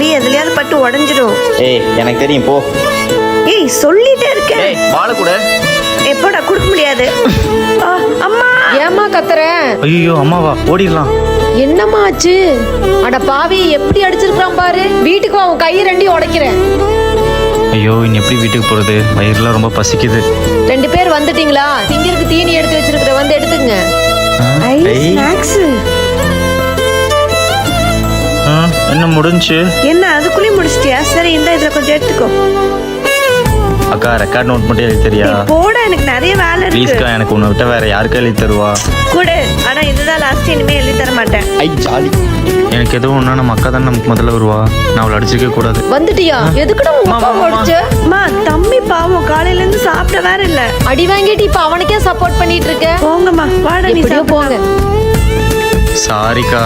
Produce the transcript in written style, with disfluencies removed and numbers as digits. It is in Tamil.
முடி எதுலயாவது பட்டு உடைஞ்சிடும். ஏய் எனக்கு தெரியும் போ. ஏய் சொல்லிட்டே இருக்கேன். ஏய் வாழை கூட. எப்போடா கொடுக்க முடியாது. அம்மா ஏமா கத்துற? ஐயோ அம்மாவா, ஓடிடலாம். என்னம்மா ஆச்சு? அட பாவி, எப்படி அடிச்சிருக்கான் பாரு. வீட்டுக்கு அவன் கையை ரெண்டையும் உடைக்கிறேன். ஐயோ இனி எப்படி வீட்டுக்கு போறது? வயிறுலாம் ரொம்ப பசிக்குது. 2 பேர் வந்துட்டீங்களா? திங்கிறதுக்கு தீனி எடுத்து வச்சிருக்கிற, வந்து எடுத்துங்க. ஸ்நாக்ஸ் என்ன முடிஞ்சு? என்ன அதுக்குள்ளே முடிச்சிட்டியா? சரி இந்த இதுல கொஞ்சம் எடுத்துக்கோ. அக்கா ரெக்கார்ட் நோட் மட்டும் எழுதி தெரியா? போட, எனக்கு நிறைய வேலை இருக்கு. ப்ளீஸ்க்கா, எனக்கு உன்னை விட்ட வேற யாருக்கு எழுதி தருவா? கூட ஆனா இதுதான் லாஸ்ட், இனிமே எழுதி தர மாட்டேன். ஐ ஜாலி. எனக்கு எதுவும் ஒண்ணா நம்ம அக்கா தான் நமக்கு முதல்ல வருவா. நான் அவளை அடிச்சிருக்க கூடாது. வந்துட்டியா? எதுக்குடா உங்க அப்பா அடிச்ச? அம்மா தம்பி பாவம் காலையில இருந்து சாப்பிட வேற இல்ல. அடி வாங்கிட்டு இப்ப அவனுக்கே சப்போர்ட் பண்ணிட்டு இருக்க. போங்கம்மா, வாடா நீ எப்படியோ போங்க. சாரிக்கா.